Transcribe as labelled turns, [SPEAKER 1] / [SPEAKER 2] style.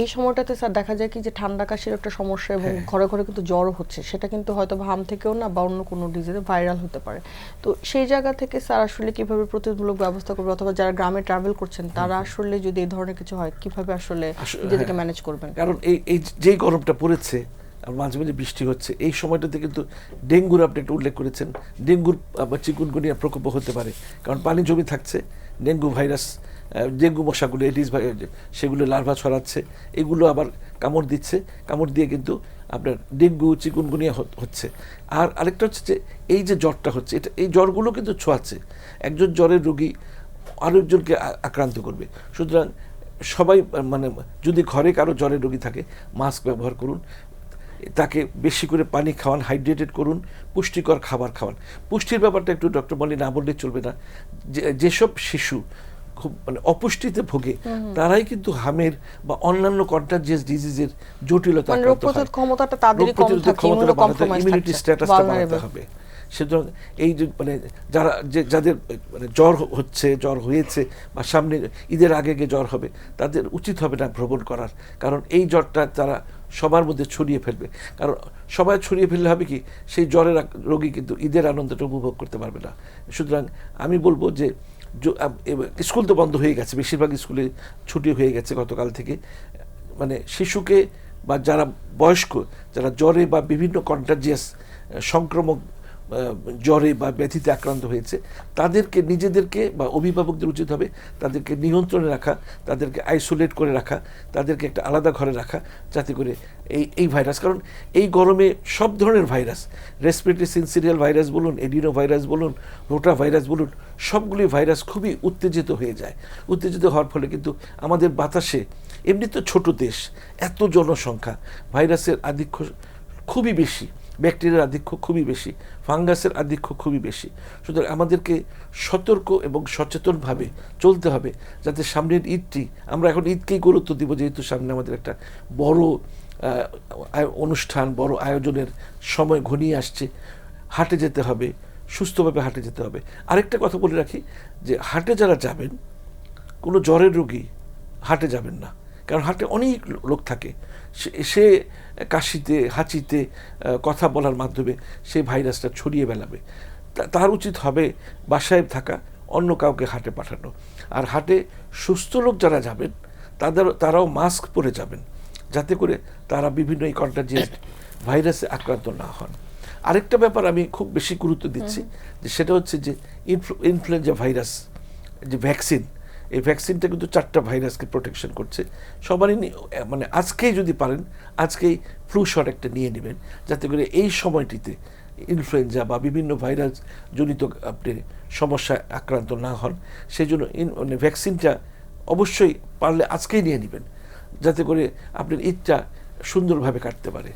[SPEAKER 1] এই সময়টাতে স্যার দেখা যায় কি যে ঠান্ডা কাশির একটা সমস্যা এবং ঘরে ঘরে কিন্তু জ্বর হচ্ছে, সেটা কিন্তু হয়তো হাম থেকেও না বা অন্য কোনো ডিজিজে ভাইরাল হতে পারে। তো সেই জায়গা থেকে স্যার আসলে কিভাবে প্রতিরোধমূলক ব্যবস্থা করবে, অথবা যারা গ্রামে ট্রাভেল করছেন তারা আসলে যদি এই ধরনের কিছু হয় কিভাবে আসলে নিজেদেরকে ম্যানেজ করবেন?
[SPEAKER 2] কারণ এই যে গরমটা পড়েছে আর মাঝে মাঝে বৃষ্টি হচ্ছে, এই সময়টাতে কিন্তু ডেঙ্গুর আপনি একটা উল্লেখ করেছেন, ডেঙ্গুর বা চিকুনগুনিয়া প্রকোপ হতে পারে। কারণ পানি জমে থাকছে, ডেঙ্গু ভাইরাস, ডেঙ্গু মশাগুলো এডিস সেগুলো লার্ভা ছড়াচ্ছে, এগুলো আবার কামড় দিচ্ছে, কামড় দিয়ে কিন্তু আপনার ডেঙ্গু চিকুনগুনিয়া হচ্ছে। আর আরেকটা হচ্ছে যে এই যে জ্বরটা হচ্ছে, এই জ্বরগুলো কিন্তু ছোঁয়াচ্ছে, একজন জ্বরের রোগী আরেকজনকে আক্রান্ত করবে। সুতরাং সবাই মানে যদি ঘরে কারো জ্বরের রোগী থাকে, মাস্ক ব্যবহার করুন, তাকে বেশি করে পানি খাওয়ান, হাইড্রেটেড করুন, পুষ্টিকর খাবার খাওয়ান। পুষ্টির ব্যাপারটা একটু ডক্টর মল্লি না বললে চলবে না। যেসব শিশু খুব মানে অপুষ্টিতে ভোগে তারাই কিন্তু হামের বা অন্যান্য কন্টাজিয়াস ডিজিজের জটিলতা ইমিউনিটি স্ট্যাটাসটা বাড়াতে হবে। সুতরাং এই যে মানে যাদের মানে জ্বর হচ্ছে, জ্বর হয়েছে বা সামনে ঈদের আগে জ্বর হবে, তাদের উচিত হবে না ভ্রমণ করার। কারণ এই জ্বরটা তারা সবার মধ্যে ছড়িয়ে ফেলবে। কারণ সবাই ছড়িয়ে ফেললে হবে কি, সেই জ্বরের রোগী কিন্তু ঈদের আনন্দটা উপভোগ করতে পারবে না। সুতরাং আমি বলবো যে স্কুল তো বন্ধ হয়ে গেছে, বেশিরভাগ স্কুলে ছুটি হয়ে গেছে গতকাল থেকে। মানে শিশুকে বা যারা বয়স্ক, যারা জ্বরে বা বিভিন্ন কন্টাজিয়াস সংক্রমক জ্বরে বা ব্যাধিতে আক্রান্ত হয়েছে, তাদেরকে নিজেদেরকে বা অভিভাবকদের উচিত হবে তাদেরকে নিয়ন্ত্রণে রাখা, তাদেরকে আইসোলেট করে রাখা, তাদেরকে একটা আলাদা ঘরে রাখা, যাতে করে এই ভাইরাস, কারণ এই গরমে সব ধরনের ভাইরাস, রেসপিরেটরি সিনসিরিয়াল ভাইরাস বলুন, এডিনো ভাইরাস বলুন, রোটা ভাইরাস বলুন, সবগুলি ভাইরাস খুবই উত্তেজিত হয়ে যায়। উত্তেজিত হওয়ার ফলে কিন্তু আমাদের বাতাসে, এমনি তো ছোট দেশ, এত জনসংখ্যা, ভাইরাসের আধিক্য খুবই বেশি, ব্যাকটেরিয়ার আধিক্য খুবই বেশি, ফাঙ্গাসের আধিক্য খুবই বেশি। সুতরাং আমাদেরকে সতর্ক এবং সচেতনভাবে চলতে হবে, যাতে সামনের ঈদটি, আমরা এখন ঈদকেই গুরুত্ব দিব, যেহেতু সামনে আমাদের একটা বড় অনুষ্ঠান, বড় আয়োজনের সময় ঘনিয়ে আসছে। হাটে যেতে হবে, সুস্থভাবে হাটে যেতে হবে। আরেকটা কথা বলে রাখি, যে হাটে যারা যাবেন, কোনো জ্বরের রোগী হাটে যাবেন না, কারণ হাটে অনেক লোক থাকে, সে কাশিতে হাঁচিতে কথা বলার মাধ্যমে সেই ভাইরাসটা ছড়িয়ে বেড়াবে। তার উচিত হবে বাসায় থাকা, অন্য কাউকে হাটে পাঠানো। আর হাটে সুস্থ লোক যারা যাবেন তারাও মাস্ক পরে যাবেন, যাতে করে তারা বিভিন্ন এই কন্টাজিয়াস ভাইরাসে আক্রান্ত না হন। আরেকটা ব্যাপার আমি খুব বেশি গুরুত্ব দিচ্ছি, যে সেটা হচ্ছে যে ইনফ্লুয়েঞ্জা ভাইরাস যে ভ্যাকসিন, এই ভ্যাকসিনটা কিন্তু 4টা ভাইরাসকে প্রোটেকশন করছে। সবারই মানে আজকেই যদি পারেন, আজকেই ফ্লু শট একটা নিয়ে নেবেন, যাতে করে এই সময়টিতে ইনফ্লুয়েঞ্জা বা বিভিন্ন ভাইরাস জনিত আপনি সমস্যায় আক্রান্ত না হন। সেই জন্য মানে ভ্যাকসিনটা অবশ্যই পারলে আজকেই নিয়ে নেবেন, যাতে করে আপনার ঈদটা সুন্দরভাবে কাটতে পারে।